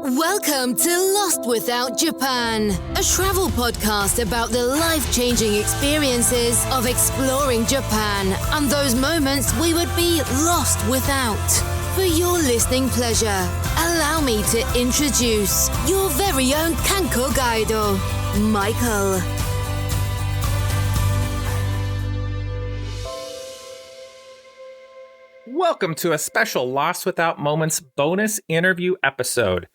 Welcome to Lost Without Japan, a travel podcast about the life-changing experiences of exploring Japan and those moments we would be lost without. For your listening pleasure, allow me to introduce your very own Kanko Guido, Michael. Welcome to a special Lost Without Moments bonus interview episode.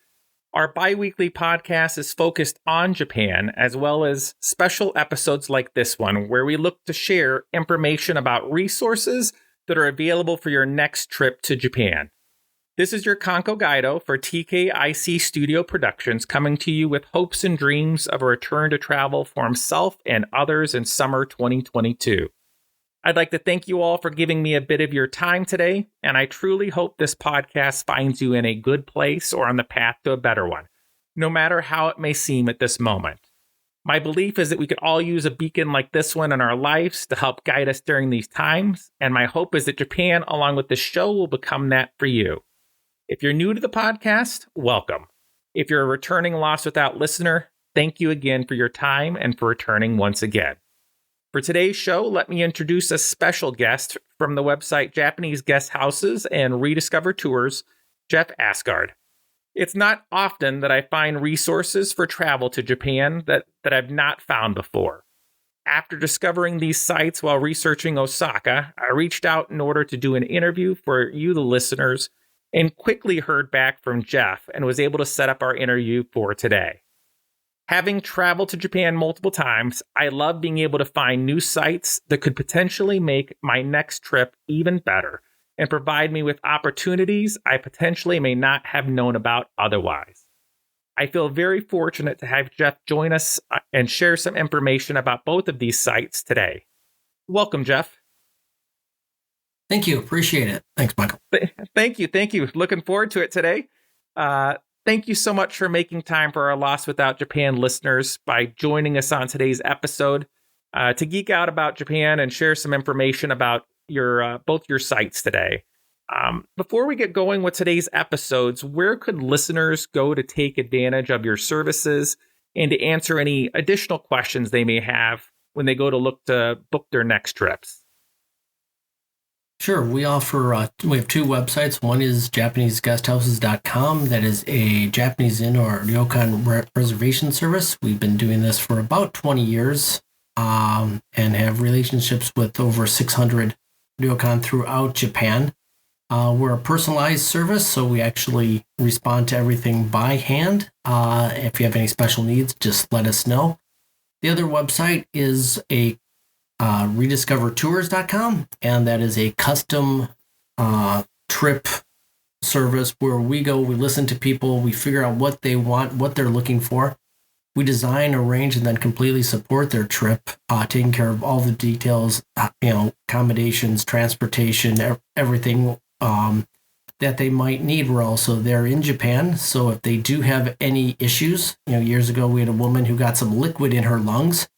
Our bi-weekly podcast is focused on Japan, as well as special episodes like this one, where we look to share information about resources that are available for your next trip to Japan. This is your Kanko Guido for TKIC Studio Productions, coming to you with hopes and dreams of a return to travel for himself and others in summer 2022. I'd like to thank you all for giving me a bit of your time today, and I truly hope this podcast finds you in a good place or on the path to a better one, no matter how it may seem at this moment. My belief is that we could all use a beacon like this one in our lives to help guide us during these times, and my hope is that Japan, along with this show, will become that for you. If you're new to the podcast, welcome. If you're a returning Lost Without listener, thank you again for your time and for returning once again. For today's show, let me introduce a special guest from the website Japanese Guest Houses and Rediscover Tours, Jeff Aasguard. It's not often that I find resources for travel to Japan that I've not found before. After discovering these sites while researching Osaka, I reached out in order to do an interview for you, the listeners, and quickly heard back from Jeff and was able to set up our interview for today. Having traveled to Japan multiple times, I love being able to find new sites that could potentially make my next trip even better and provide me with opportunities I potentially may not have known about otherwise. I feel very fortunate to have Jeff join us and share some information about both of these sites today. Welcome, Jeff. Thank you. Appreciate it. Thanks, Michael. Thank you. Looking forward to it today. Thank you so much for making time for our Lost Without Japan listeners by joining us on today's episode to geek out about Japan and share some information about your both your sites today. Before we get going with today's episodes, where could listeners go to take advantage of your services and to answer any additional questions they may have when they go to look to book their next trips? Sure. We offer, we have two websites. One is JapaneseGuestHouses.com. That is a Japanese inn or ryokan reservation service. We've been doing this for about 20 years and have relationships with over 600 ryokan throughout Japan. We're a personalized service, so we actually respond to everything by hand. If you have any special needs, just let us know. The other website is a rediscovertours.com, and that is a custom trip service where we go, we listen to people, we figure out what they want, what they're looking for. We design, arrange, and then completely support their trip, taking care of all the details, accommodations, transportation, everything that they might need. We're also there in Japan, so if they do have any issues, years ago we had a woman who got some liquid in her lungs,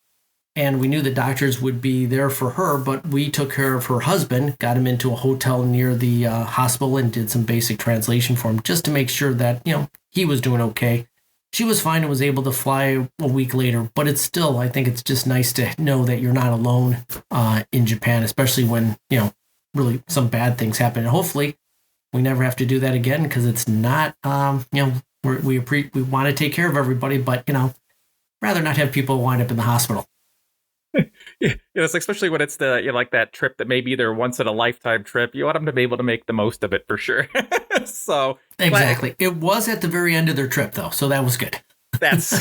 and we knew the doctors would be there for her, but we took care of her husband, got him into a hotel near the hospital and did some basic translation for him just to make sure that, he was doing okay. She was fine and was able to fly a week later, but it's still, I think it's just nice to know that you're not alone in Japan, especially when, really some bad things happen. And hopefully we never have to do that again, because it's not, we want to take care of everybody, but, rather not have people wind up in the hospital. Yeah, it's especially when it's like that trip that may be their once in a lifetime trip. You want them to be able to make the most of it for sure. So exactly, it was at the very end of their trip though, so that was good. That's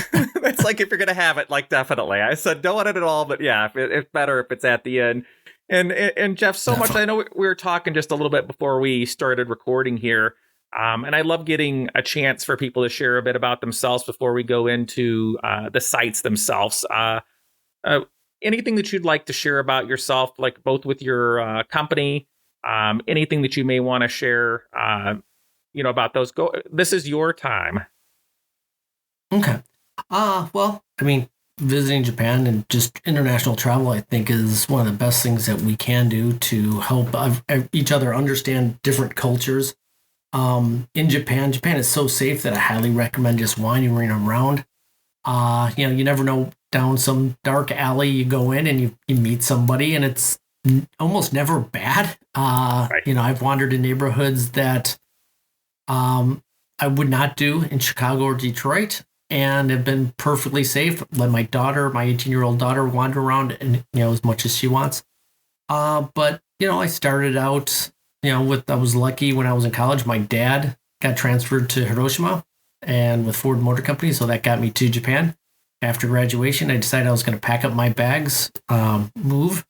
like if you're gonna have it, like definitely. I said don't want it at all, but yeah, it's better if it's at the end. And Jeff, so definitely. Much. I know we were talking just a little bit before we started recording here. And I love getting a chance for people to share a bit about themselves before we go into the sites themselves. Anything that you'd like to share about yourself, like both with your company, anything that you may want to share, about those. This is your time. Okay. Well, visiting Japan and just international travel, I think, is one of the best things that we can do to help each other understand different cultures in Japan. Japan is so safe that I highly recommend just wandering around. You never know, down some dark alley you go in and you meet somebody, and it's almost never bad. Right. I've wandered in neighborhoods that I would not do in Chicago or Detroit, and have been perfectly safe. Let my 18-year-old daughter, wander around and as much as she wants. But I started out, I was lucky when I was in college. My dad got transferred to Hiroshima and with Ford Motor Company, so that got me to Japan. After graduation, I decided I was going to pack up my bags, move.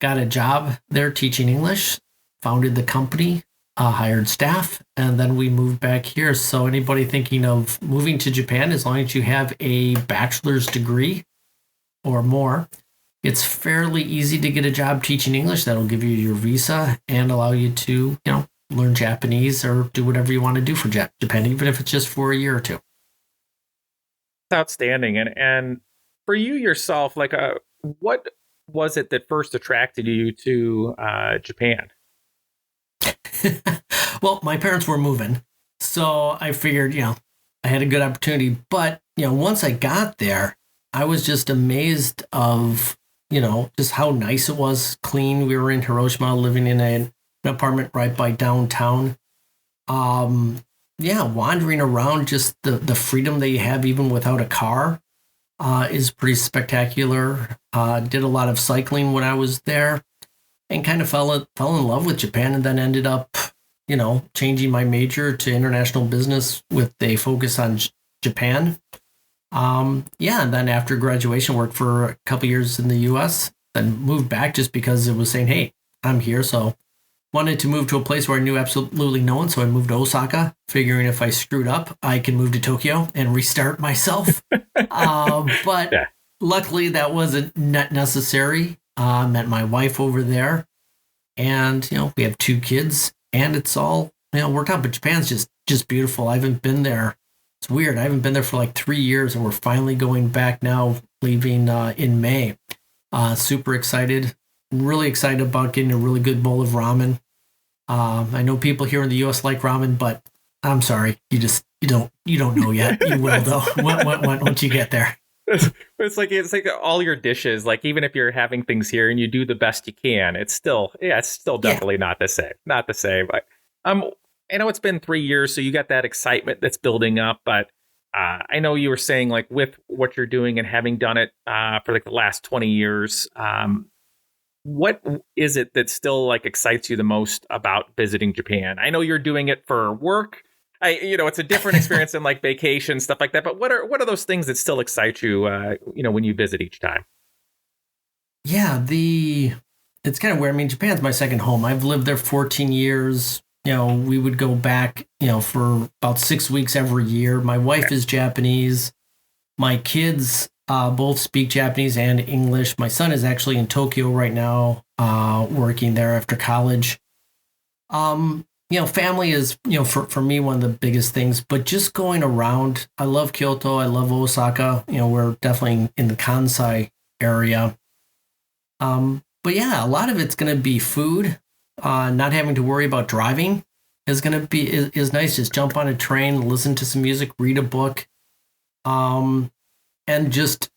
Got a job there teaching English, founded the company, hired staff, and then we moved back here. So anybody thinking of moving to Japan, as long as you have a bachelor's degree or more, it's fairly easy to get a job teaching English. That'll give you your visa and allow you to, learn Japanese or do whatever you want to do for Japan, even if it's just for a year or two. Outstanding. And for you yourself, what was it that first attracted you to Japan? Well, my parents were moving, so I figured, I had a good opportunity. But, once I got there, I was just amazed of, just how nice it was, clean. We were in Hiroshima, living in an apartment right by downtown. Wandering around, just the freedom that you have even without a car is pretty spectacular. Did a lot of cycling when I was there, and kind of fell in love with Japan, and then ended up, changing my major to international business with a focus on Japan. And then after graduation, worked for a couple years in the U.S., then moved back just because it was saying, hey, I'm here. So wanted to move to a place where I knew absolutely no one. So I moved to Osaka, figuring if I screwed up, I can move to Tokyo and restart myself. But luckily that wasn't necessary. Met my wife over there, and, we have 2 kids, and it's all, worked out. But Japan's just beautiful. I haven't been there. It's weird. I haven't been there for like 3 years, and we're finally going back now, leaving in May. Super excited. Really excited about getting a really good bowl of ramen. I know people here in the U.S. like ramen, but I'm sorry, you don't know yet. You will though once you get there. It's like all your dishes. Like, even if you're having things here and you do the best you can, it's still definitely not the same. Not the same. I know it's been 3 years, so you got that excitement that's building up. But I know you were saying, like, with what you're doing and having done it for like the last 20 years. What is it that still excites you the most about visiting Japan? I know you're doing it for work. It's a different experience than like vacation, stuff like that. But what are those things that still excite you, when you visit each time? Yeah, it's kind of weird. I mean, Japan's my second home. I've lived there 14 years. We would go back, for about 6 weeks every year. My wife is Japanese. My kids both speak Japanese and English. My son is actually in Tokyo right now, working there after college. Family is, for me, one of the biggest things, but just going around. I love Kyoto. I love Osaka. We're definitely in the Kansai area. But yeah, a lot of it's going to be food. Not having to worry about driving is going to be, is nice. Just jump on a train, listen to some music, read a book. And just,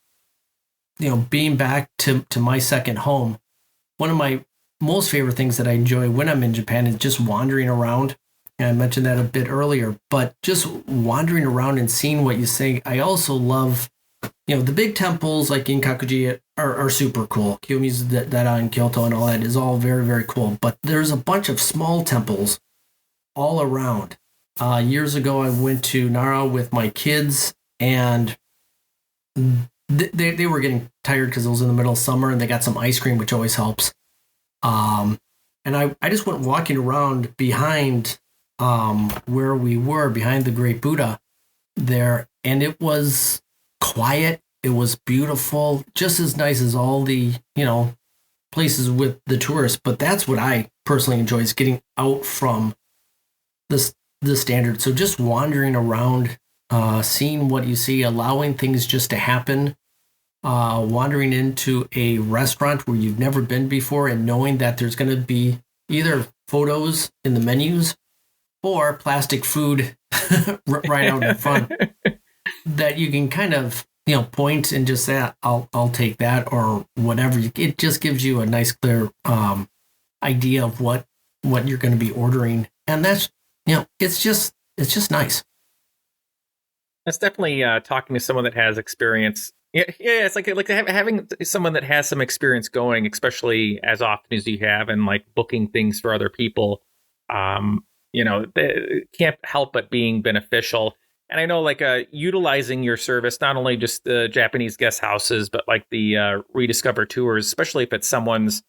being back to my second home. One of my most favorite things that I enjoy when I'm in Japan is just wandering around. And I mentioned that a bit earlier, but just wandering around and seeing what you see. I also love, the big temples like Inkakuji are super cool. Kiyomizu-dera in Kyoto and all that is all very, very cool. But there's a bunch of small temples all around. Years ago, I went to Nara with my kids, and they were getting tired because it was in the middle of summer, and they got some ice cream, which always helps. And I just went walking around behind where we were, behind the Great Buddha there, and it was quiet. It was beautiful, just as nice as all the, places with the tourists. But that's what I personally enjoy, is getting out from the standard. So just wandering around, seeing what you see, allowing things just to happen, wandering into a restaurant where you've never been before and knowing that there's going to be either photos in the menus or plastic food right out in front that you can kind of, point and just say, I'll take that or whatever. It just gives you a nice, clear idea of what you're going to be ordering. And that's, it's just nice. That's definitely talking to someone that has experience. Yeah, it's like having someone that has some experience going, especially as often as you have, and like booking things for other people. It can't help but being beneficial. And I know, like, utilizing your service, not only just the Japanese guest houses, but like the Rediscover tours, especially if it's someone's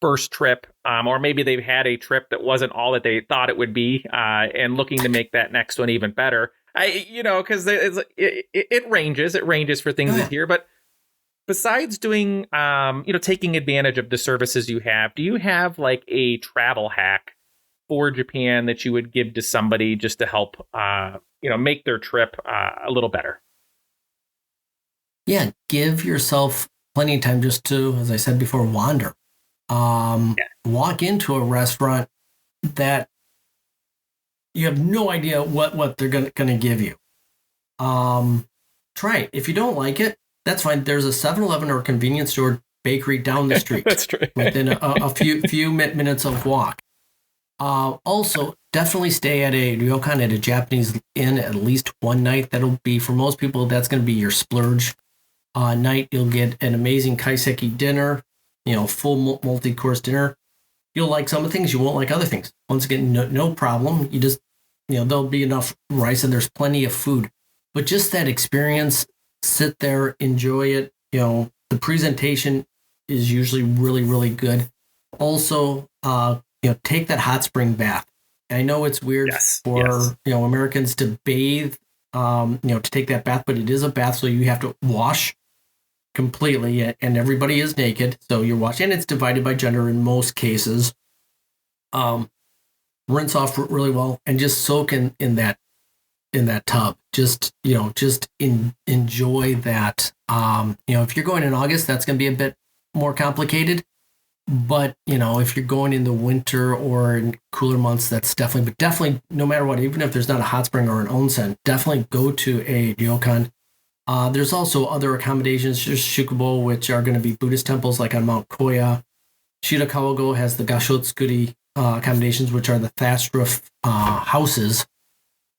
first trip, or maybe they've had a trip that wasn't all that they thought it would be, and looking to make that next one even better. Because it ranges for things here. But besides doing, taking advantage of the services you have, do you have like a travel hack for Japan that you would give to somebody just to help, make their trip a little better? Yeah, give yourself plenty of time just to, as I said before, wander. Walk into a restaurant that you have no idea what they're gonna give you. Try it. If you don't like it, that's fine. There's a 7-Eleven or convenience store bakery down the street. That's true. Within a few minutes of walk. Also, definitely stay at a ryokan, at a Japanese inn, at least one night. That'll be, for most people, that's going to be your splurge night. You'll get an amazing kaiseki dinner, full multi-course dinner. You'll like some of the things, you won't like other things. Once again, no problem. You just, there'll be enough rice and there's plenty of food. But just that experience, sit there, enjoy it. The presentation is usually really, really good. Also, take that hot spring bath. I know it's weird for Americans to bathe, to take that bath, but it is a bath, so you have to wash completely, and everybody is naked, so you're washing, and it's divided by gender in most cases. Rinse off really well, and just soak in that tub. Just enjoy that. If you're going in August, that's going to be a bit more complicated. But, if you're going in the winter or in cooler months, that's definitely, no matter what, even if there's not a hot spring or an onsen, definitely go to a ryokan. There's also other accommodations, just Shukubo, which are going to be Buddhist temples like on Mount Koya. Shirakawago has the Gashotsukuri accommodations, which are the thatched roof houses.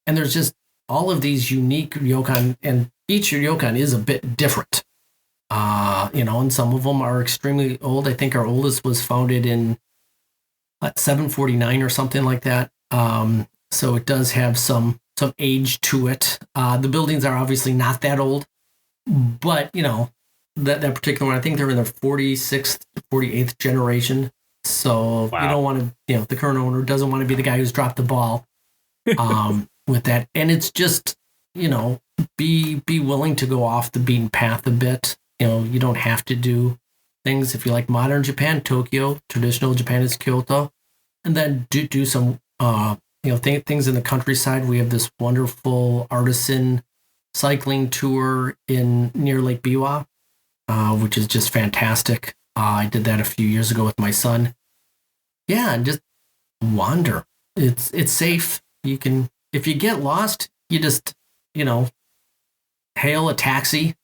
And there's just all of these unique ryokan, and each ryokan is a bit different. And some of them are extremely old. I think our oldest was founded in 749 or something like that. So it does have some age to it. The buildings are obviously not that old, but that particular one, I think they're in their 46th, 48th generation. So you don't want to, the current owner doesn't want to be the guy who's dropped the ball with that. And it's just, be willing to go off the beaten path a bit. You don't have to do things. If you like modern Japan, Tokyo, traditional Japan is Kyoto, and then do some, things in the countryside. We have this wonderful Artisan cycling tour near Lake Biwa, which is just fantastic. I did that a few years ago with my son. Yeah, and just wander. It's safe. You can, if you get lost, you just, hail a taxi.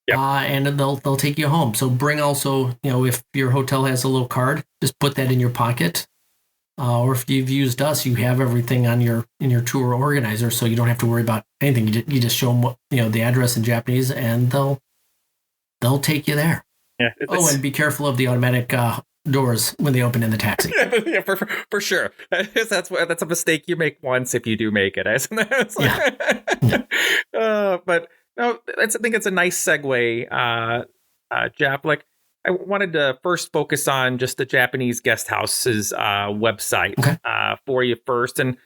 Yep. And they'll take you home. So bring also, if your hotel has a little card, just put that in your pocket. Or if you've used us, you have everything in your tour organizer, so you don't have to worry about anything. You just show them the address in Japanese, and they'll take you there. Yeah. And be careful of the automatic doors when they open in the taxi. Yeah, for sure. That's a mistake you make once if you do make it. But. No, I think it's a nice segue, Japlik. I wanted to first focus on just the Japanese guest house's website for you first. And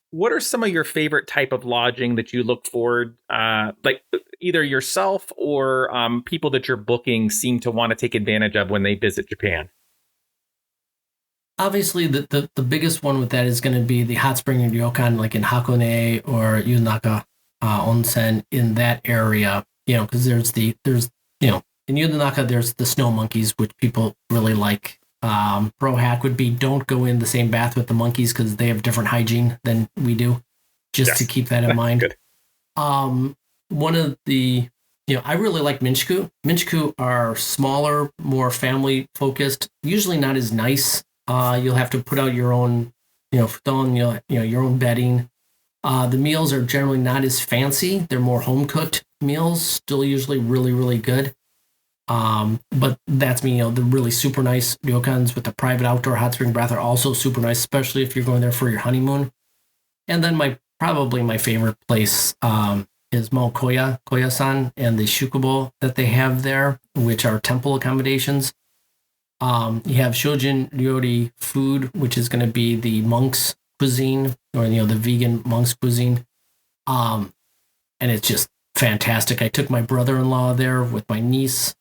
what are some of your favorite type of lodging that you look forward, like either yourself or people that you're booking seem to want to take advantage of when they visit Japan? Obviously, the biggest one with that is going to be the hot spring and ryokan, like in Hakone or Yunaka. Onsen in that area, because there's in Yunaka, there's the snow monkeys, which people really like. Pro hack would be don't go in the same bath with the monkeys because they have different hygiene than we do. Just to keep that in mind. Good. One of the, I really like Minchiku. Minchiku are smaller, more family focused, usually not as nice. You'll have to put out your own, futon, your own bedding. The meals are generally not as fancy. They're more home cooked meals, still usually really, really good. But that's me, the really super nice ryokans with the private outdoor hot spring bath are also super nice, especially if you're going there for your honeymoon. And then probably my favorite place is Mount Koya-san, and the shukubo that they have there, which are temple accommodations. You have Shojin Ryori food, which is going to be the monks' cuisine, or the vegan monks' cuisine. And it's just fantastic. I took my brother-in-law there with my niece,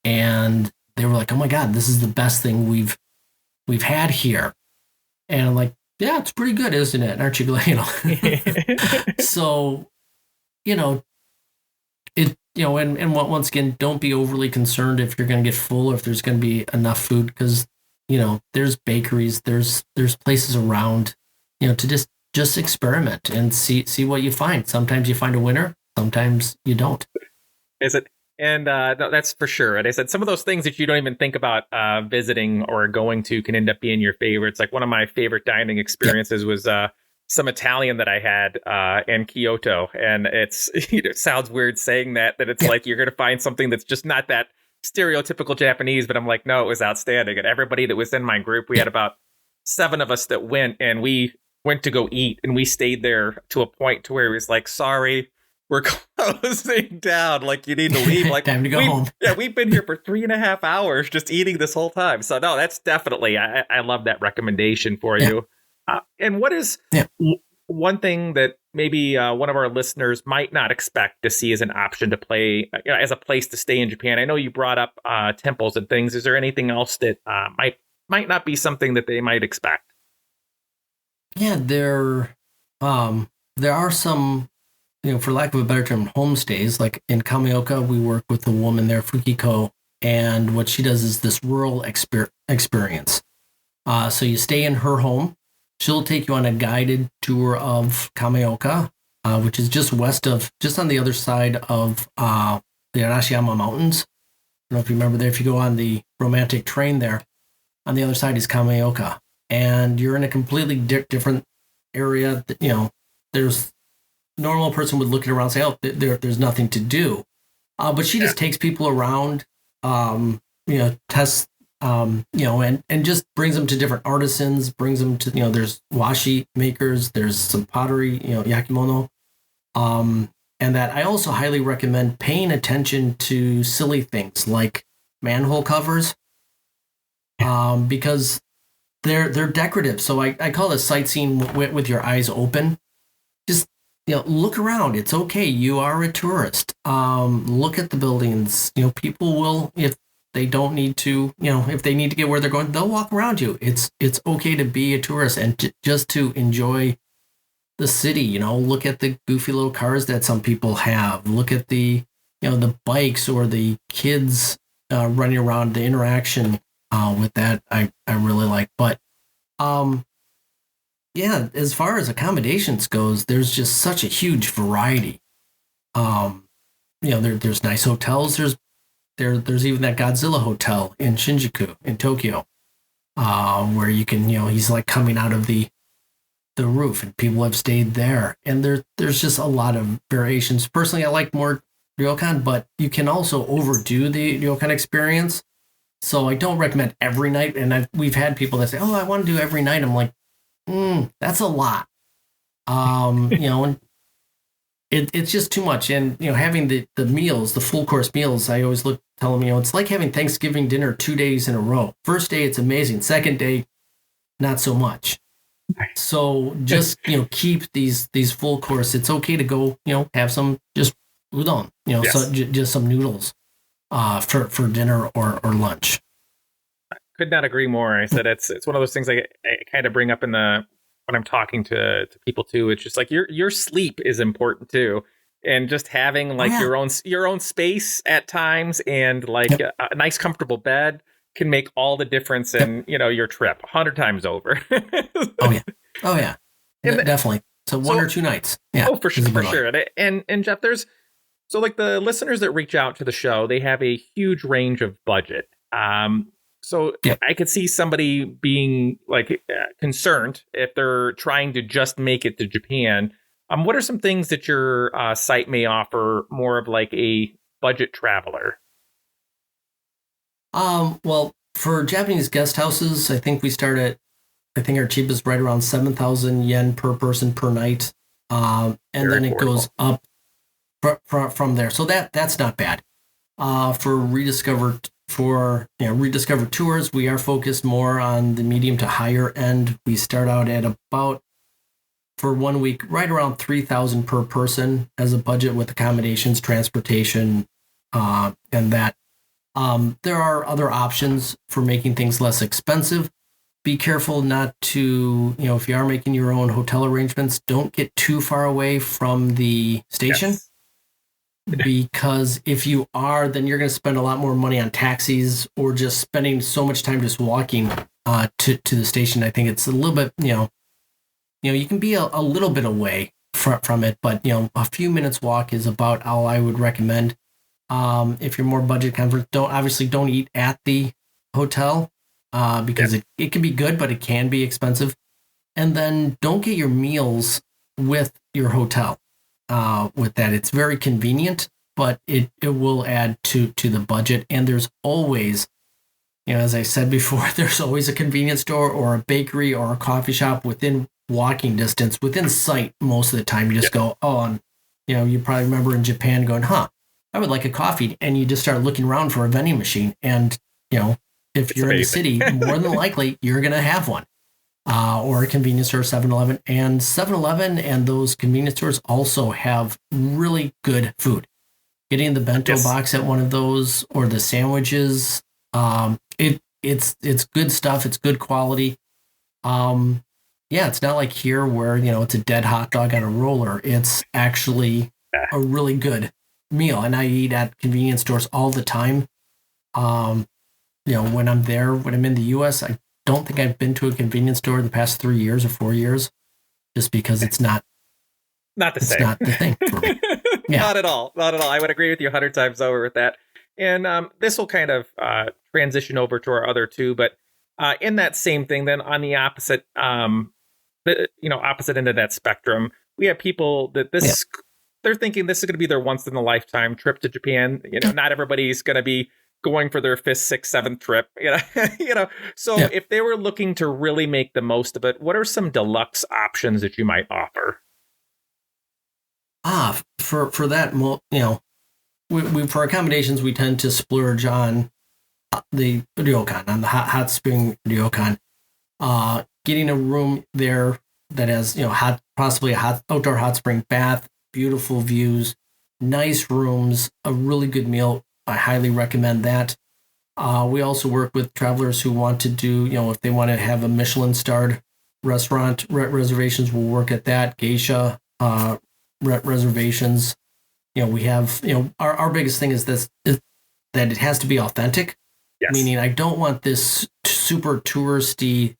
and they were like, "Oh my God, this is the best thing we've had here." And I'm like, "Yeah, it's pretty good, isn't it? Aren't you glad?" So, and once again, don't be overly concerned if you're going to get full or if there's going to be enough food, because, there's bakeries, there's places around, to just experiment and see what you find. Sometimes you find a winner, sometimes you don't. Is it? And no, that's for sure. And I said some of those things that you don't even think about visiting or going to can end up being your favorites. Like one of my favorite dining experiences was some Italian that I had in Kyoto. And it sounds weird saying that it's like you're going to find something that's just not that stereotypical Japanese. But I'm like, no, it was outstanding. And everybody that was in my group, we had about 7 of us that went, and we went to go eat. And we stayed there to a point to where it was like, sorry, we're closing down. Like, you need to leave. Like, time to go home. Yeah, we've been here for 3.5 hours just eating this whole time. So no, that's definitely, I love that recommendation for you. And what is one thing that maybe one of our listeners might not expect to see as an option to play, as a place to stay in Japan? I know you brought up temples and things. Is there anything else that might not be something that they might expect? Yeah, there are some, for lack of a better term, homestays. Like in Kameoka, we work with a woman there, Fukiko, and what she does is this rural experience. So you stay in her home. She'll take you on a guided tour of Kameoka, which is just on the other side of the Arashiyama Mountains. I don't know if you remember there. If you go on the romantic train there, on the other side is Kameoka, and you're in a completely different area. There's normal person would look around and say, "Oh, there's nothing to do," but she just takes people around, tests, and just brings them to different artisans, brings them to, there's washi makers, there's some pottery, yakimono, and that I also highly recommend paying attention to silly things like manhole covers, because they're decorative. So I call it sightseeing with your eyes open. Just look around. It's okay. You are a tourist. Look at the buildings. People will, if they don't need to, if they need to get where they're going, they'll walk around you. It's okay to be a tourist and just to enjoy the city. Look at the goofy little cars that some people have. Look at the, the bikes or the kids running around. The interaction with that, I really like. But yeah, as far as accommodations goes, there's just such a huge variety. There's nice hotels. There's even that Godzilla hotel in Shinjuku in Tokyo, where you can, he's like coming out of the roof, and people have stayed there. And there's just a lot of variations. Personally, I like more ryokan, but you can also overdo the ryokan experience. So I don't recommend every night. And we've had people that say, "Oh, I want to do every night." I'm like, that's a lot. And it's just too much. And, having the meals, the full course meals, I always tell them, it's like having Thanksgiving dinner 2 days in a row. First day, it's amazing. Second day, not so much. So just, keep these full course. It's okay to go, have some just udon, so just some noodles for dinner or lunch. Could not agree more. I said it's one of those things I kind of bring up when I'm talking to people too. It's just like your sleep is important too, and just having like your own space at times, and like a nice comfortable bed can make all the difference in, your trip 100 times over. Oh yeah. And Definitely. So one or two nights. Yeah. Oh, for sure. And Jeff, so like the listeners that reach out to the show, they have a huge range of budget. So I could see somebody being like concerned if they're trying to just make it to Japan. What are some things that your site may offer more of like a budget traveler? Well, for Japanese guest houses, I think our cheapest right around 7,000 yen per person per night. And then it goes up from there. So that's not bad. For Rediscover tours, we are focused more on the medium to higher end. We start out at about, for 1 week, right around 3,000 per person as a budget with accommodations, transportation, and that. There are other options for making things less expensive. Be careful not to, if you are making your own hotel arrangements, don't get too far away from the station. Yes. Because if you are, then you're going to spend a lot more money on taxis or just spending so much time just walking to the station. I think it's a little bit, you can be a little bit away from it, but, a few minutes walk is about all I would recommend. If you're more budget conscious, don't eat at the hotel because it can be good, but it can be expensive. And then don't get your meals with your hotel. With that, it's very convenient, but it will add to the budget. And there's always, as I said before, there's always a convenience store or a bakery or a coffee shop within walking distance, within sight. Most of the time, you just go, and you probably remember in Japan going, I would like a coffee, and you just start looking around for a vending machine. And if you're in the city, more than likely you're going to have one. Or a convenience store, 7-Eleven. And 7-Eleven and those convenience stores also have really good food. Getting the bento box at one of those or the sandwiches, it's good stuff. It's good quality. It's not like here where, it's a dead hot dog on a roller. It's actually a really good meal. And I eat at convenience stores all the time. When I'm in the U.S., I don't think I've been to a convenience store in the past 3 years or 4 years, just because it's not the same. It's not the thing for me. Yeah. Not at all. I would agree with you 100 times over with that. And this will kind of transition over to our other two, but in that same thing, then on the opposite, opposite end of that spectrum, we have people that they're thinking this is going to be their once in a lifetime trip to Japan. Not everybody's going to be going for their 5th, 6th, 7th trip, So if they were looking to really make the most of it, what are some deluxe options that you might offer? For that, we for accommodations, we tend to splurge on the ryokan, on the hot spring ryokan. Getting a room there that has, possibly a outdoor hot spring bath, beautiful views, nice rooms, a really good meal. I highly recommend that. We also work with travelers who want to do, if they want to have a Michelin-starred restaurant reservations, we'll work at that. Geisha reservations. We have, our biggest thing is that it has to be authentic. Yes. Meaning I don't want this super touristy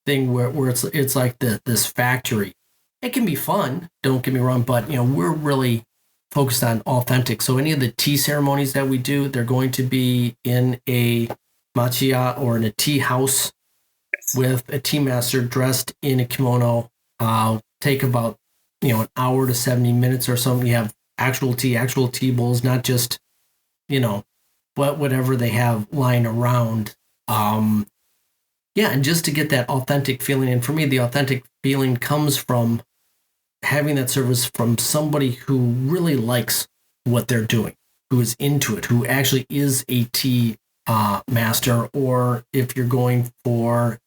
thing where it's like this factory. It can be fun, don't get me wrong, but, we're really focused on authentic. So any of the tea ceremonies that we do, they're going to be in a machiya or in a tea house with a tea master dressed in a kimono. Take about, an hour to 70 minutes or something. You have actual tea bowls, not just, whatever they have lying around. And just to get that authentic feeling. And for me, the authentic feeling comes from having that service from somebody who really likes what they're doing, who is into it, who actually is a tea master. Or if you're going for,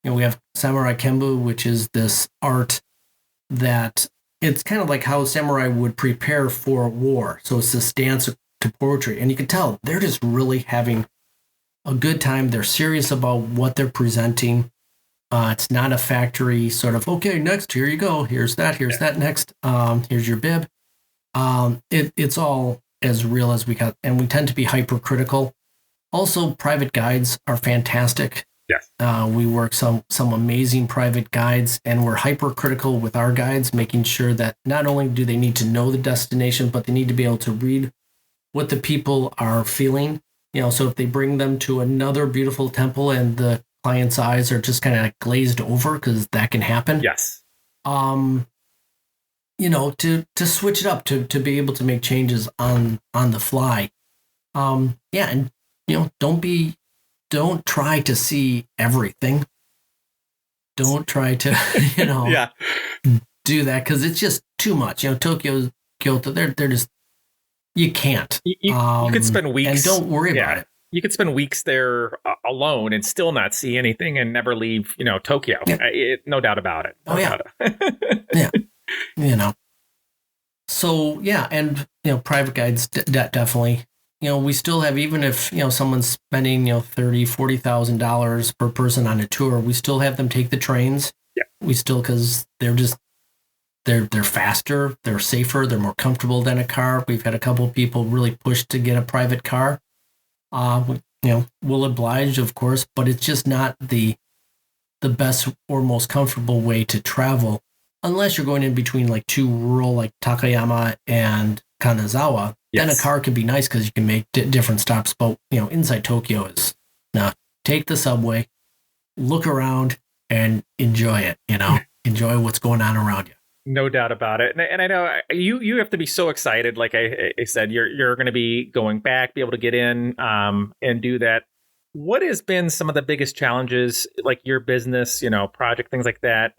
we have samurai kenbu, which is this art that it's kind of like how samurai would prepare for war. So it's this dance to poetry. And you can tell they're just really having a good time. They're serious about what they're presenting. It's not a factory sort of, okay, next, here you go. Here's that next. Here's your bib. It's all as real as we got. And we tend to be hypercritical Also, private guides are fantastic. Yes. We work some amazing private guides, and we're hypercritical with our guides, making sure that not only do they need to know the destination, but they need to be able to read what the people are feeling. So if they bring them to another beautiful temple and the client's eyes are just kind of glazed over, because that can happen. Yes. To switch it up, to be able to make changes on the fly. And don't try to see everything. Don't try to, do that, because it's just too much. Tokyo, Kyoto, they're just, you can't. You could spend weeks. And don't worry about it. You could spend weeks there alone and still not see anything and never leave, Tokyo. Yeah. No doubt about it. No doubt. Yeah. So, and, private guides definitely. We still have, even if, someone's spending, $30,000, $40,000 per person on a tour, we still have them take the trains. Yeah. We still, because they're faster, they're safer, they're more comfortable than a car. We've had a couple of people really push to get a private car. We'll oblige, of course, but it's just not the best or most comfortable way to travel, unless you're going in between like two rural, like Takayama and Kanazawa. Yes. Then a car could be nice because you can make different stops. But, inside Tokyo is, take the subway, look around, and enjoy it, enjoy what's going on around you. No doubt about it. And I know you have to be so excited. Like I said, you're going to be going back, be able to get in and do that. What has been some of the biggest challenges, like your business, project, things like that,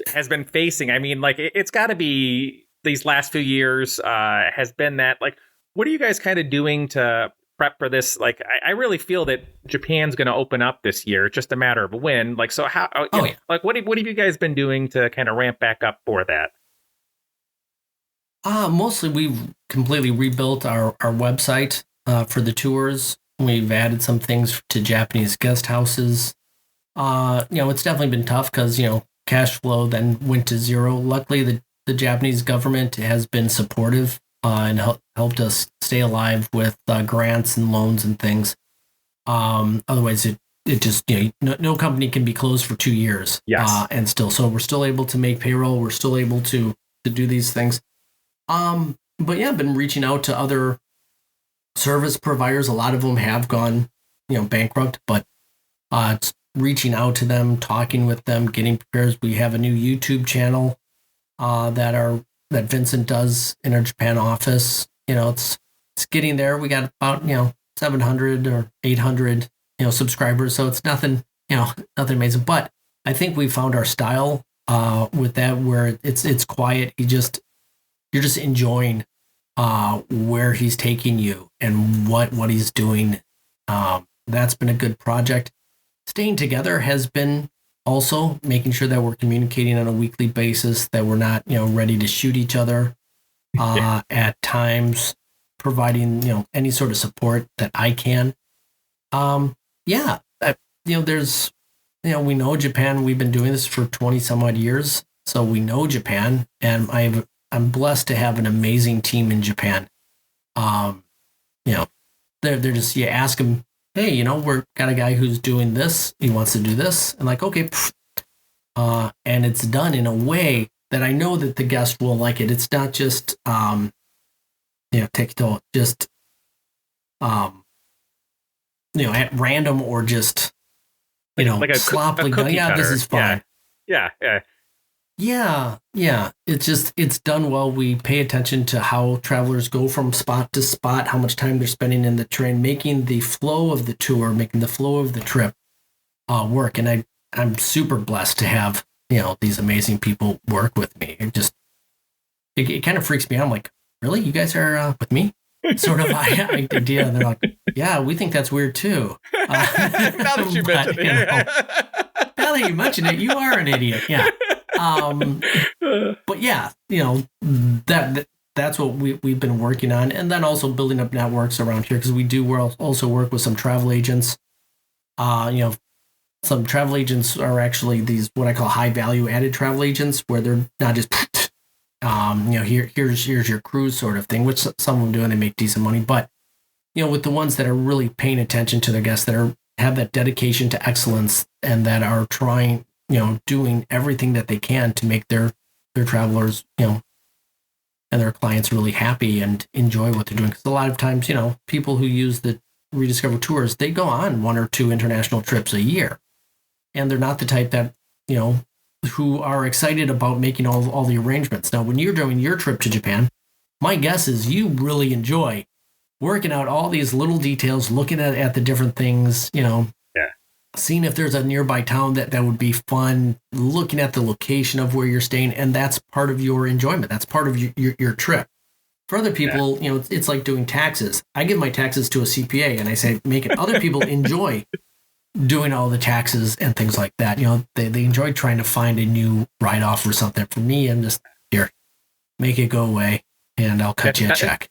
has been facing? I mean, like it's got to be these last few years has been that, like, what are you guys kind of doing to prep for this? Like, I really feel that Japan's going to open up this year. It's just a matter of when. Like, so how? Like, what have you guys been doing to kind of ramp back up for that? Mostly, we've completely rebuilt our website for the tours. We've added some things to Japanese guest houses. It's definitely been tough because cash flow then went to zero. Luckily, the Japanese government has been supportive and helped us stay alive with grants and loans and things. Otherwise, it just, no company can be closed for 2 years. Yes. And still, so we're still able to make payroll. We're still able to do these things. But I've been reaching out to other service providers. A lot of them have gone, bankrupt, but it's reaching out to them, talking with them, getting prepared. We have a new YouTube channel that Vincent does in our Japan office. It's getting there. We got about 700 or 800 subscribers, so it's nothing nothing amazing. But I think we found our style with that, where it's quiet. You're just enjoying where he's taking you and what he's doing. That's been a good project. Staying together has been also making sure that we're communicating on a weekly basis, that we're not, ready to shoot each other at times, providing, any sort of support that I can. There's, we know Japan. We've been doing this for 20 some odd years. So we know Japan, and I'm blessed to have an amazing team in Japan. They're just, you ask them, hey, we're got a guy who's doing this. He wants to do this. And like, okay. And it's done in a way that I know that the guest will like it. It's not just, tekito, just, at random or just, like a sloppily cookie done. Yeah, cutter. This is fine. Yeah. Yeah. It's done well. We pay attention to how travelers go from spot to spot, how much time they're spending in the train, making the flow of the tour, making the flow of the trip work. And I'm super blessed to have, these amazing people work with me. It kind of freaks me out. I'm like, really? You guys are with me? Sort of idea. And they're like, yeah, we think that's weird too. Now that you mention it. Now that you mention it, you are an idiot. Yeah. But yeah, that's what we've been working on. And then also building up networks around here, because we do also work with some travel agents. Some travel agents are actually these, what I call high value added travel agents, where they're not just, here's your cruise sort of thing, which some of them do, and they make decent money. But with the ones that are really paying attention to their guests, that have that dedication to excellence, and that are trying, doing everything that they can to make their travelers, and their clients really happy and enjoy what they're doing. Because a lot of times, people who use the Rediscover tours, they go on 1 or 2 international trips a year, and they're not the type that, who are excited about making all the arrangements. Now, when you're doing your trip to Japan, my guess is you really enjoy working out all these little details, looking at the different things, seeing if there's a nearby town that would be fun, looking at the location of where you're staying. And that's part of your enjoyment. That's part of your trip. For other people, it's like doing taxes. I give my taxes to a CPA and I say, make it other people enjoy doing all the taxes and things like that. They enjoy trying to find a new write-off or something. For me, I'm just, here, make it go away and I'll cut you a check.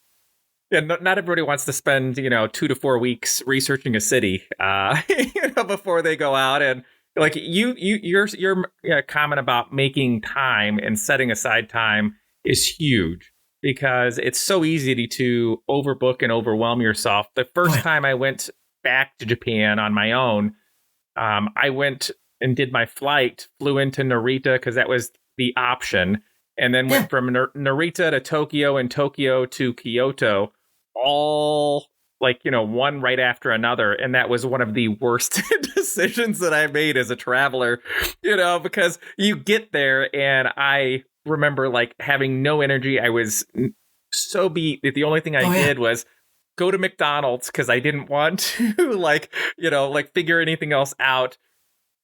Yeah, not everybody wants to spend, 2 to 4 weeks researching a city, before they go out. And like your comment about making time and setting aside time is huge, because it's so easy to overbook and overwhelm yourself. The first time I went back to Japan on my own, I went and did my flight, flew into Narita because that was the option, and then went from Narita to Tokyo and Tokyo to Kyoto, all one right after another. And that was one of the worst decisions that I made as a traveler, because you get there and I remember having no energy. I was so beat that the only thing I did was go to McDonald's because I didn't want to figure anything else out.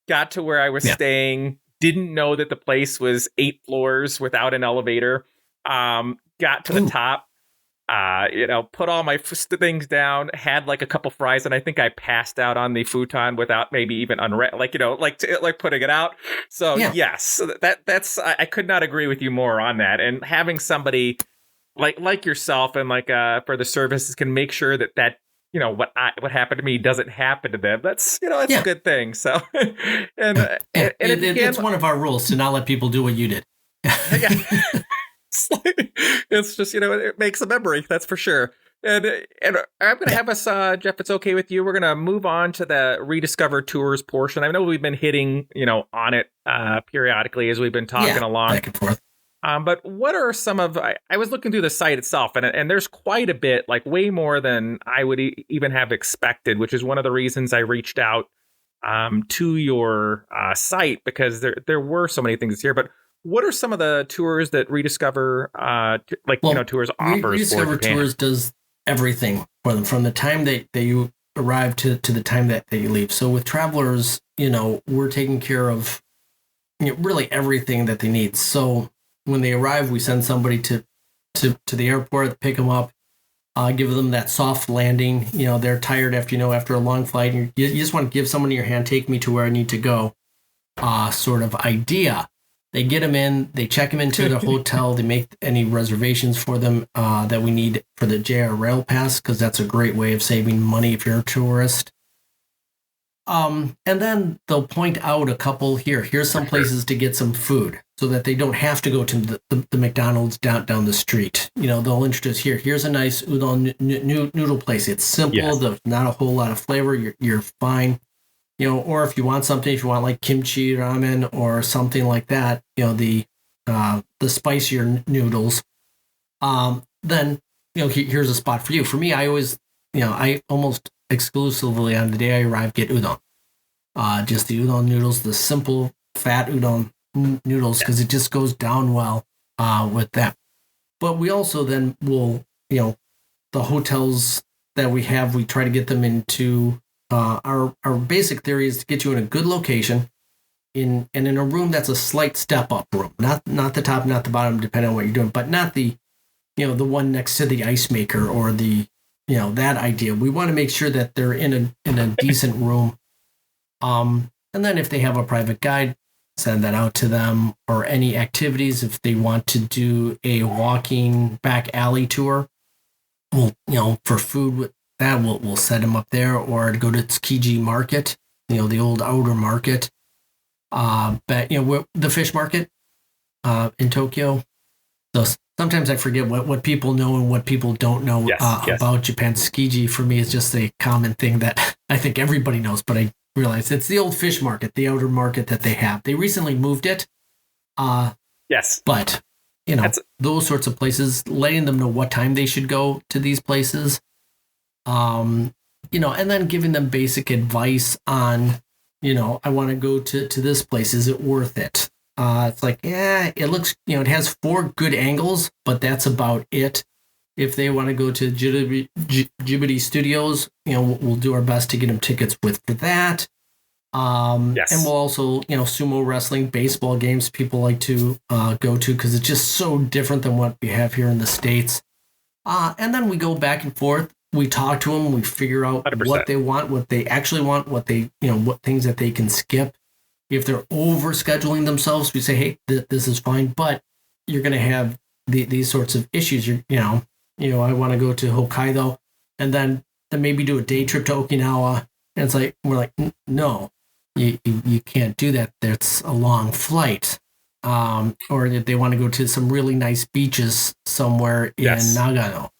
Got to where I was staying, didn't know that the place was 8 floors without an elevator. Got to the top, put all my things down, had a couple fries, and I think I passed out on the futon without maybe even putting it out. So yes, that's I could not agree with you more on that. And having somebody like yourself and for the services can make sure that what happened to me doesn't happen to them. That's it's a good thing. So and it's one of our rules to not let people do what you did. It's just it makes a memory, that's for sure. And I'm going to have us, Jeff, it's okay with you, we're going to move on to the Rediscover tours portion. I know we've been hitting on it periodically as we've been talking along back and forth. But what are some of, I was looking through the site itself, and there's quite a bit, way more than I would even have expected, which is one of the reasons I reached out to your site, because there were so many things here. But what are some of the tours that Rediscover, tours offers? Rediscover Tours does everything for them, from the time that you arrive to the time that you leave. So with travelers, we're taking care of really everything that they need. So when they arrive, we send somebody to the airport, pick them up, give them that soft landing. They're tired after a long flight. And you just want to give someone your hand, take me to where I need to go, sort of idea. They get them in, they check them into the hotel, they make any reservations for them that we need for the JR Rail Pass, because that's a great way of saving money if you're a tourist. And then they'll point out a couple here's some places to get some food, so that they don't have to go to the McDonald's down the street. They'll introduce here's a nice udon noodle place. It's simple, there's not a whole lot of flavor, you're fine. Or if you want like kimchi ramen or something like that, the spicier noodles, then, here's a spot for you. For me, I always, I almost exclusively on the day I arrive, get udon. Just the udon noodles, the simple fat udon noodles, because it just goes down well with that. But we also then will, the hotels that we have, we try to get them into, our basic theory is to get you in a good location, in a room that's a slight step up room, not the top, not the bottom, depending on what you're doing, but not the the one next to the ice maker or the that idea. We want to make sure that they're in a decent room. And then if they have a private guide, send that out to them, or any activities. If they want to do a walking back alley tour, we'll for food that we'll set them up there, or to go to Tsukiji Market, the old outer market, but the fish market in Tokyo. So sometimes I forget what people know and what people don't know about Japan. Tsukiji for me is just a common thing that I think everybody knows, but I realize it's the old fish market, the outer market that they have. They recently moved it. Yes. But, those sorts of places, letting them know what time they should go to these places, and then giving them basic advice on, I want to go to this place. Is it worth it? It's like, it looks, it has 4 good angles, but that's about it. If they want to go to Ghibli Studios, we'll do our best to get them tickets for that. And we'll also, sumo wrestling, baseball games people like to go to because it's just so different than what we have here in the States. And then we go back and forth. We talk to them. We figure out 100%. What they want, what they actually want, what they, what things that they can skip. If they're over scheduling themselves, we say, hey, this is fine, but you're going to have these sorts of issues. I want to go to Hokkaido and then maybe do a day trip to Okinawa. And it's like, we're like, no, you can't do that. That's a long flight. Or if they want to go to some really nice beaches somewhere in Nagano.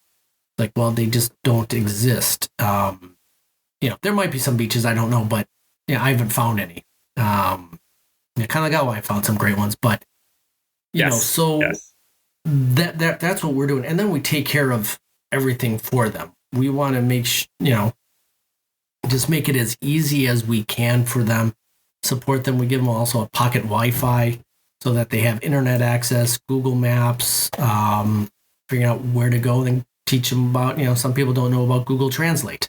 Like, well, they just don't exist. There might be some beaches, I don't know, but I haven't found any. Kind of like how I found some great ones, but that's what we're doing. And then we take care of everything for them. We want to make just make it as easy as we can for them, support them. We give them also a pocket Wi-Fi so that they have internet access, Google Maps, figuring out where to go, and teach them about, some people don't know about Google Translate.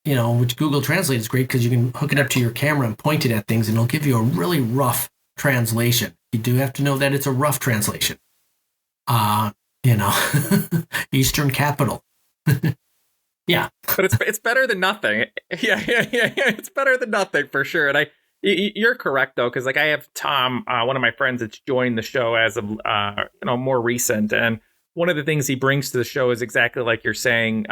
Which Google Translate is great because you can hook it up to your camera and point it at things and it'll give you a really rough translation. You do have to know that it's a rough translation. Eastern capital. Yeah. But it's better than nothing. Yeah. It's better than nothing for sure. And you're correct though, because like I have Tom, one of my friends that's joined the show as of more recent, and one of the things he brings to the show is exactly like you're saying,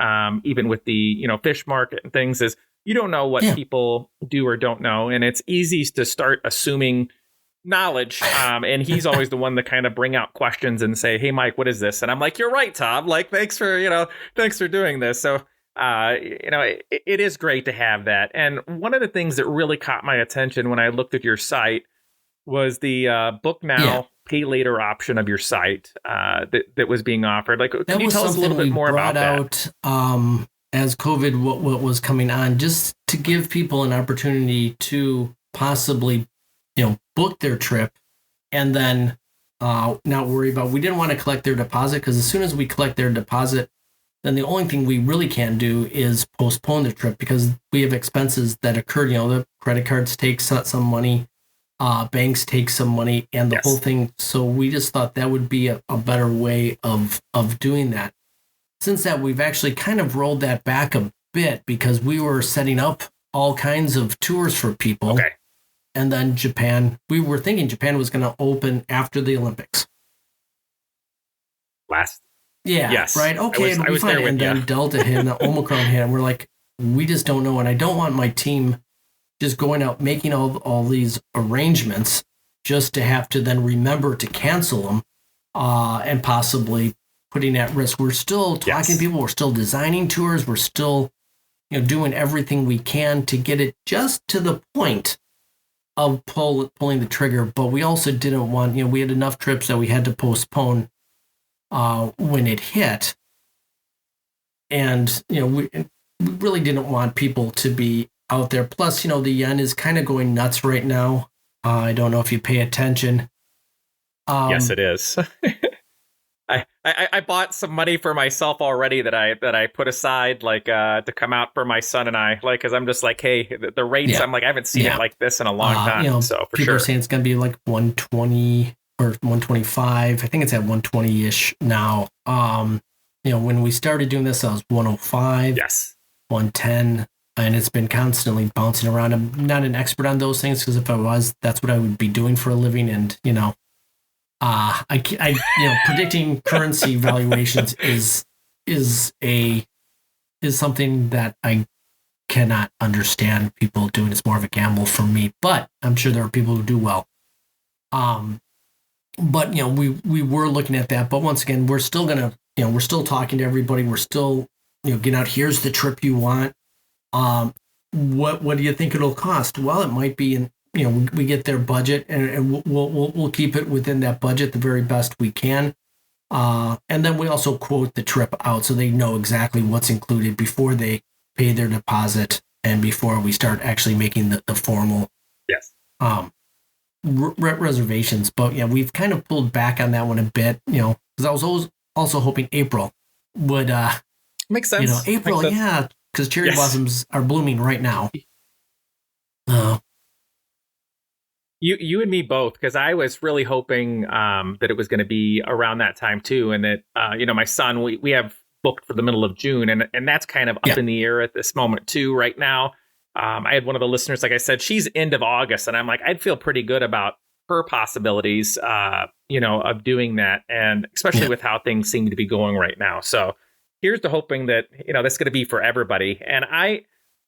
even with the, fish market and things, is you don't know what people do or don't know. And it's easy to start assuming knowledge. And he's always the one to kind of bring out questions and say, hey, Mike, what is this? And I'm like, you're right, Tom. Like, thanks for doing this. So, it is great to have that. And one of the things that really caught my attention when I looked at your site was the book now, pay later option of your site that was being offered. Like, can you tell us a little bit more about that? As COVID, what was coming on, just to give people an opportunity to possibly, book their trip and then not worry about. We didn't want to collect their deposit because as soon as we collect their deposit, then the only thing we really can do is postpone the trip because we have expenses that occurred. The credit cards take some money. Banks take some money and the whole thing. So we just thought that would be a better way of doing that. Since that, we've actually kind of rolled that back a bit because we were setting up all kinds of tours for people. Okay. And then we were thinking Japan was going to open after the Olympics. Yes. Right. Okay. I was there with and then Delta hit and the Omicron hit. And we're like, we just don't know. And I don't want my team just going out, making all these arrangements just to have to then remember to cancel them and possibly putting at risk. We're still talking to people. We're still designing tours. We're still, doing everything we can to get it just to the point of pulling the trigger. But we also didn't want, we had enough trips that we had to postpone when it hit. And, we really didn't want people to be out there. Plus, the yen is kind of going nuts right now. I don't know if you pay attention. Yes, it is. I bought some money for myself already that I put aside to come out for my son and I, because I'm just like, hey, the rates. I'm like, I haven't seen it like this in a long time. So for people are saying it's going to be like 120 or 125. I think it's at 120-ish now. When we started doing this, I was 105. Yes. 110. And it's been constantly bouncing around. I'm not an expert on those things because if I was, that's what I would be doing for a living. And, predicting currency valuations is something that I cannot understand people doing. It's more of a gamble for me, but I'm sure there are people who do well. but we were looking at that. But once again, we're still gonna, we're still talking to everybody. We're still, getting out. Here's the trip you want. What do you think it'll cost? Well, it might be in, we get their budget, and we'll keep it within that budget the very best we can. And then we also quote the trip out so they know exactly what's included before they pay their deposit and before we start actually making the formal reservations. But yeah, we've kind of pulled back on that one a bit, because I was also hoping April would makes sense. April, yeah, because cherry blossoms are blooming right now. You and me both, because I was really hoping that it was going to be around that time too, and that my son, we have booked for the middle of June, and that's kind of up in the air at this moment too right now. I had one of the listeners, like I said, she's end of August, and I'm like, I'd feel pretty good about her possibilities, of doing that, and especially with how things seem to be going right now. So here's to hoping that that's going to be for everybody. And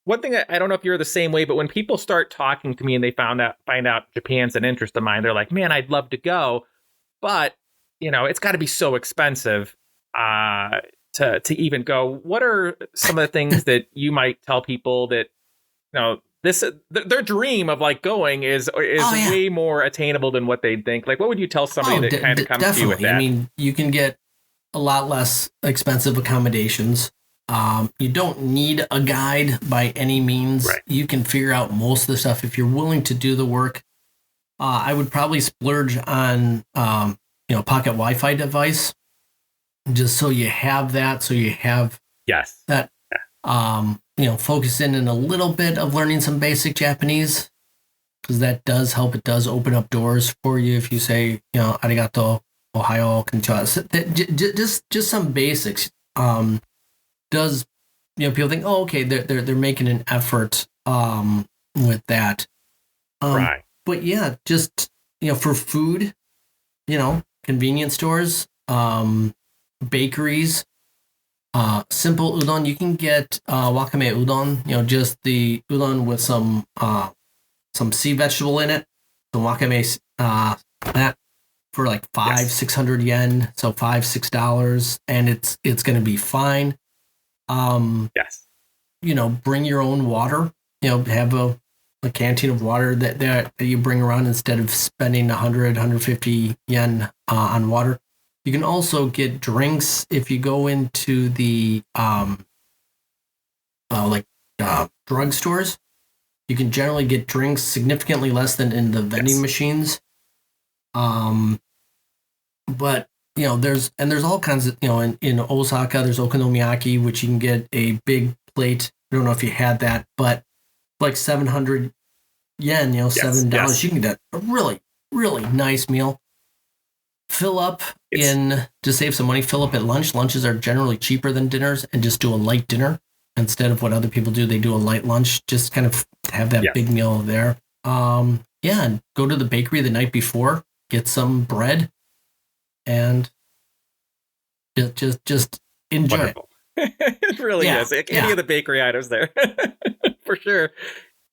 one thing I don't know if you're the same way, but when people start talking to me and they find out Japan's an interest of mine, they're like, man, I'd love to go, but it's got to be so expensive to even go. What are some of the things that you might tell people that their dream of like going is way more attainable than what they'd think? Like, what would you tell somebody that kind of comes to you with that? I mean, you can get a lot less expensive accommodations. You don't need a guide by any means. Right. You can figure out most of the stuff if you're willing to do the work. I would probably splurge on, pocket Wi-Fi device, just so you have that. So you have that. Focus in a little bit of learning some basic Japanese, because that does help. It does open up doors for you if you say, arigato, ohayo, konnichiwa. Just some basics. Does people think, oh, okay, they're making an effort with that, right? But yeah, just for food, convenience stores, bakeries, simple udon. You can get wakame udon, just the udon with some sea vegetable in it, the wakame that for like 500-600 yen, so $5-6, and it's going to be fine. Bring your own water. Have a canteen of water that you bring around instead of spending 150 yen on water. You can also get drinks if you go into the drug stores. You can generally get drinks significantly less than in the vending machines. But there's all kinds of, in Osaka, there's okonomiyaki, which you can get a big plate. I don't know if you had that, but like 700 yen, $7. You can get a really, really nice meal. Fill up to save some money, fill up at lunch. Lunches are generally cheaper than dinners, and just do a light dinner instead of what other people do. They do a light lunch, just kind of have that big meal there. And go to the bakery the night before, get some bread, and just enjoy Wonderful. It really is. Like any of the bakery items there, for sure.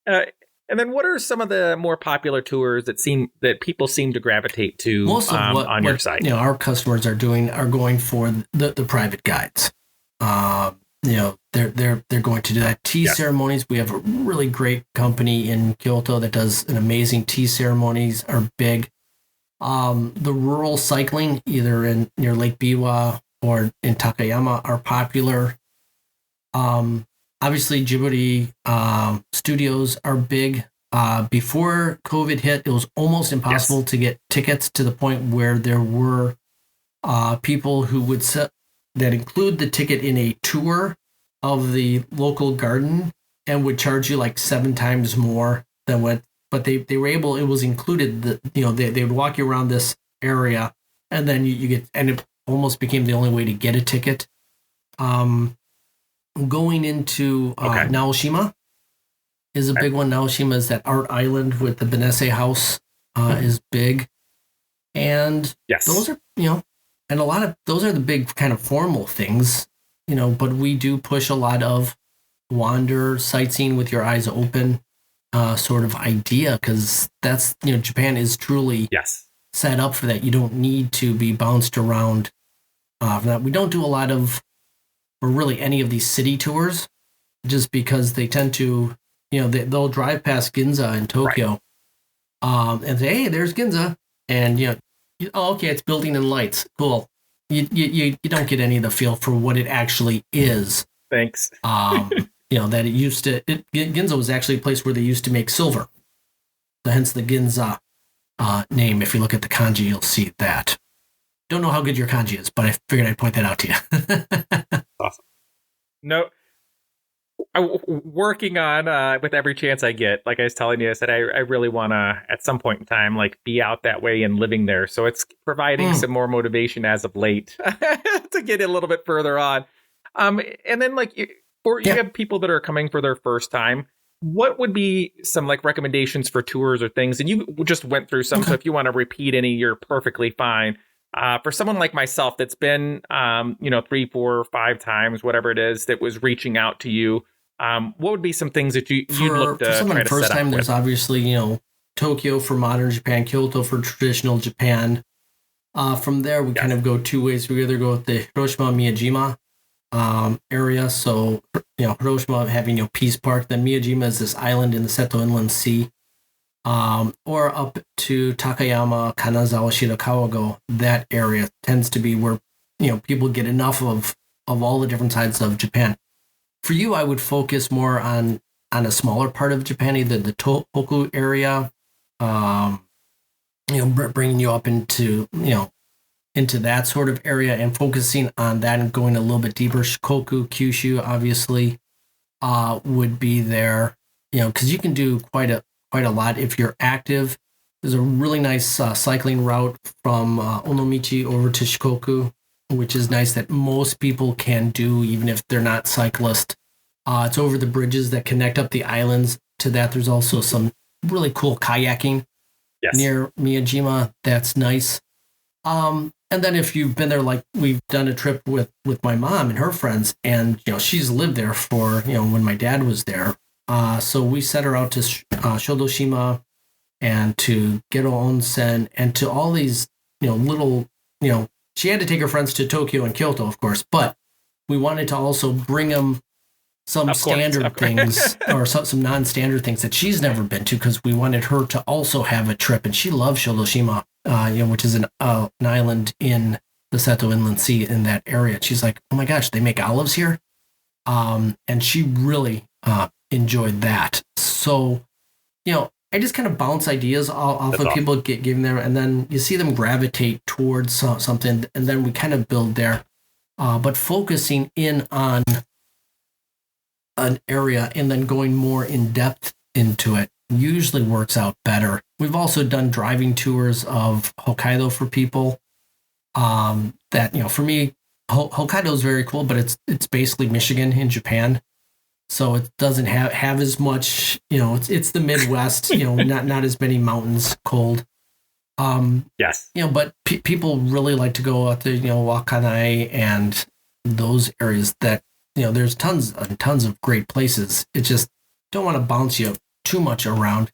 And then, what are some of the more popular tours that people seem to gravitate to? Most of what your site? Our customers are going for the private guides. They're going to do that. Tea ceremonies. We have a really great company in Kyoto that does an amazing tea ceremonies. Are big. The rural cycling, either near Lake Biwa or in Takayama, are popular. Obviously, Djibouti studios are big. Before COVID hit, it was almost impossible to get tickets, to the point where there were people who would that include the ticket in a tour of the local garden and would charge you like 7 times more than what. But they were able. It was included. They would walk you around this area, and then you get, and it almost became the only way to get a ticket. Going into Naoshima is a big one. Naoshima is that art island with the Benesse house is big. And those are, and a lot of those are the big kind of formal things, but we do push a lot of wander, sightseeing with your eyes open sort of idea, because that's, Japan is truly set up for that. You don't need to be bounced around. For that. We don't do a lot of, or really any of these city tours, just because they tend to, they'll drive past Ginza in Tokyo, and say, "Hey, there's Ginza," and oh, okay, it's building and lights, cool. You don't get any of the feel for what it actually is. Thanks. That it used to. Ginza was actually a place where they used to make silver, so hence the Ginza name. If you look at the kanji, you'll see that. Don't know how good your kanji is, but I figured I'd point that out to you. Awesome. No, working on with every chance I get. Like I was telling you, I said I really want to at some point in time be out that way and living there. So it's providing some more motivation as of late to get a little bit further on. And then you have people that are coming for their first time. What would be some recommendations for tours or things? And you just went through some, so if you want to repeat any, you're perfectly fine. For someone like myself that's been, 3, 4, 5 times, whatever it is, that was reaching out to you, what would be some things that you'd look to for someone try to first set time? up There's with? Obviously, Tokyo for modern Japan, Kyoto for traditional Japan. From there, we kind of go two ways. We either go with the Hiroshima Miyajima area. So, Hiroshima having Peace Park. Then Miyajima is this island in the Seto Inland Sea. Or up to Takayama, Kanazawa, Shirakawa go. That area tends to be where people get enough of all the different sides of Japan. For you, I would focus more on a smaller part of Japan, either the Tohoku area, bringing you up into that sort of area and focusing on that and going a little bit deeper. Shikoku, Kyushu, obviously, would be there. Because you can do quite a lot if you're active. There's a really nice cycling route from Onomichi over to Shikoku, which is nice that most people can do, even if they're not cyclists. It's over the bridges that connect up the islands. To that, there's also some really cool kayaking near Miyajima. That's nice. And then if you've been there, we've done a trip with my mom and her friends, and she's lived there for when my dad was there. So we set her out to Shodoshima and to Gero Onsen and to all these, little, she had to take her friends to Tokyo and Kyoto, of course, but we wanted to also bring them some standard things or some non-standard things that she's never been to, because we wanted her to also have a trip. And she loves Shodoshima, which is an island in the Seto Inland Sea in that area. She's like, oh my gosh, they make olives here. And she really enjoyed that. So, I just kind of bounce ideas off of people giving them, and then you see them gravitate towards something, and then we kind of build there. But focusing in on an area and then going more in depth into it usually works out better. We've also done driving tours of Hokkaido for people. That, for me, Hokkaido is very cool, but it's basically Michigan in Japan. So it doesn't have as much, it's the Midwest, not as many mountains, cold. Yes. But people really like to go out to, Wakkanai and those areas that, there's tons and tons of great places. It just don't want to bounce you too much around.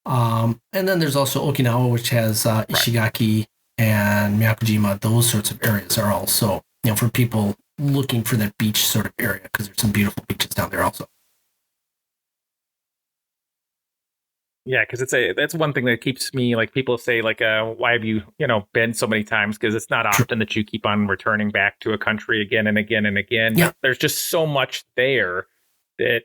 And then there's also Okinawa, which has Ishigaki and Miyakojima. Those sorts of areas are also, for people looking for that beach sort of area, because there's some beautiful beaches down there also. Yeah, because that's one thing that keeps me, people say, why have you, been so many times? Because it's not often that you keep on returning back to a country again and again and again. Yeah. There's just so much there that,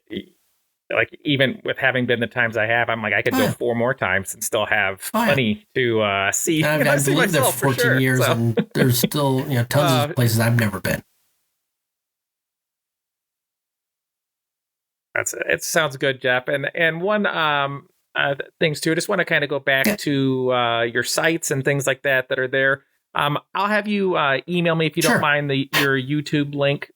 even with having been the times I have, I'm like, I could go 4 more times and still have plenty to see. I've lived there for 14 years, and there's still, tons of places I've never been. It sounds good, Jeff. And one things too, I just want to kind of go back to your sites and things like that are there. I'll have you email me if you don't mind your YouTube link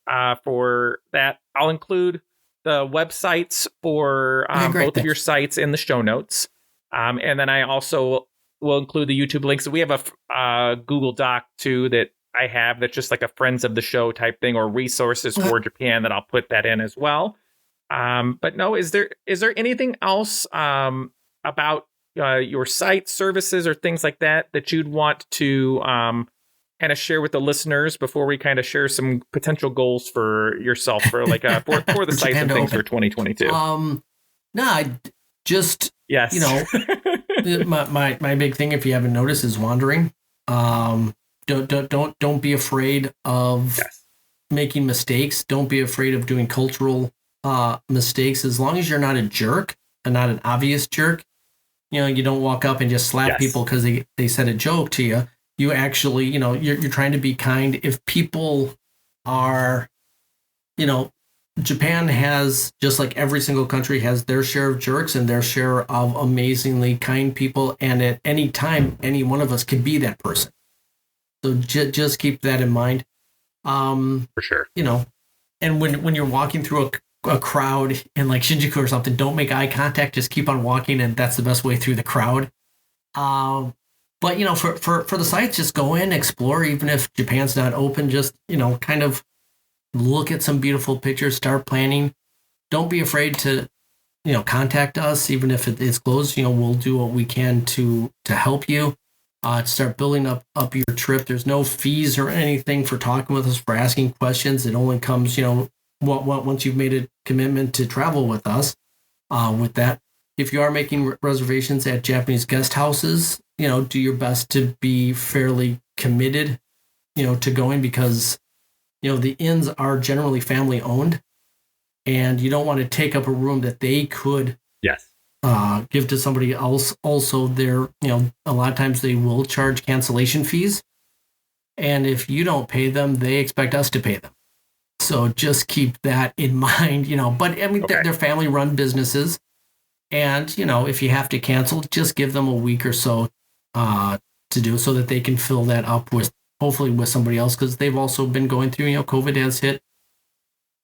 for that. I'll include the websites for both of your sites in the show notes. And then I also will include the YouTube links. We have a Google Doc too that I have that's just like a friends of the show type thing, or resources for Japan, that I'll put that in as well. But no, is there anything else about your site, services, or things like that you'd want to kind of share with the listeners before we kind of share some potential goals for yourself for like for the sites and things for 2022? No, I just yes, my big thing, if you haven't noticed, is wandering. Don't be afraid of making mistakes. Don't be afraid of doing cultural mistakes. As long as you're not a jerk and not an obvious jerk, you don't walk up and just slap people because they said a joke to you. You actually, you're trying to be kind. If people are, Japan has, just like every single country, has their share of jerks and their share of amazingly kind people. And at any time, any one of us could be that person. So just keep that in mind. For sure. And when you're walking through a crowd in like Shinjuku or something, don't make eye contact. Just keep on walking, and that's the best way through the crowd. But for the sites, just go in, explore. Even if Japan's not open, just kind of look at some beautiful pictures, start planning. Don't be afraid to contact us, even if it's closed. We'll do what we can to help you. Start building up your trip. There's no fees or anything for talking with us, for asking questions. It only comes once you've made a commitment to travel with us. With that, if you are making reservations at Japanese guest houses, do your best to be fairly committed, to going, because, the inns are generally family owned, and you don't want to take up a room that they could give to somebody else. Also, a lot of times they will charge cancellation fees. And if you don't pay them, they expect us to pay them. So just keep that in mind, but I mean, they're family run businesses. And, if you have to cancel, just give them a week or so to do, so that they can fill that up hopefully with somebody else, because they've also been going through, COVID has hit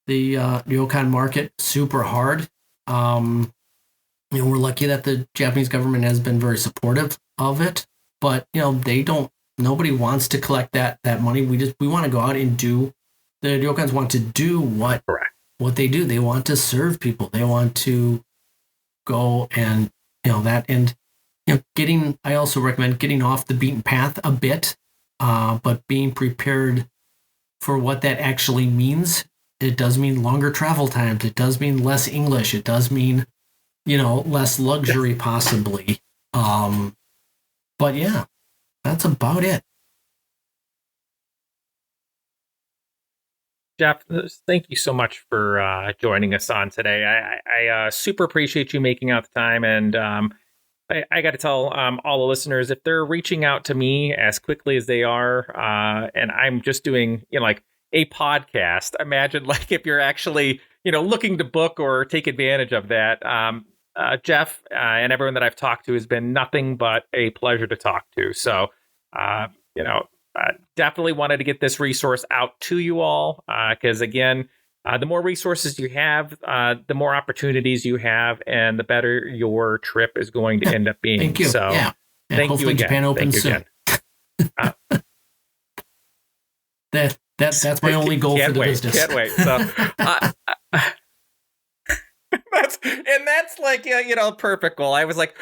the ryokan market super hard. We're lucky that the Japanese government has been very supportive of it, but nobody wants to collect that money. We want to go out and do, the ryokans want to do what they do. They want to serve people. They want to go and I also recommend getting off the beaten path a bit, but being prepared for what that actually means. It does mean longer travel times. It does mean less English. It does mean, less luxury possibly. But yeah, that's about it. Jeff, thank you so much for joining us on today. I super appreciate you making out the time. And I got to tell all the listeners, if they're reaching out to me as quickly as they are, and I'm just doing, like a podcast, imagine like if you're actually, looking to book or take advantage of that. Jeff and everyone that I've talked to has been nothing but a pleasure to talk to. So, definitely wanted to get this resource out to you all, because again, the more resources you have, the more opportunities you have, and the better your trip is going to end up being. Thank you. So, thank you again. Japan opens soon. That's my only goal for the business. Can't wait. So, that's like, perfect goal. I was like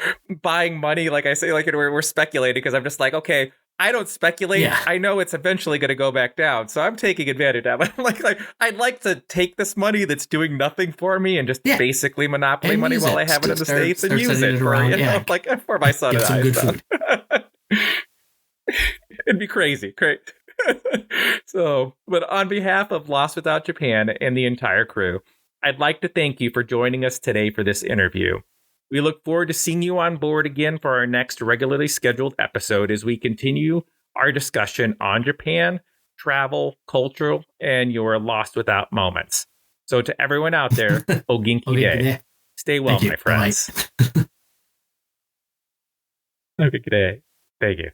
buying money, like I say, like we're speculating, because I'm just like, okay, I don't speculate. Yeah. I know it's eventually going to go back down, so I'm taking advantage of it. like I'd like to take this money that's doing nothing for me and just basically monopoly money while I have it in the States and use it for, like for my son and I. Good food. It'd be crazy. Great. So, but on behalf of Lost Without Japan and the entire crew, I'd like to thank you for joining us today for this interview. We look forward to seeing you on board again for our next regularly scheduled episode as we continue our discussion on Japan, travel, cultural, and your Lost Without moments. So to everyone out there, Ogenki day. Stay well, my friends. Ogenki day. Thank you.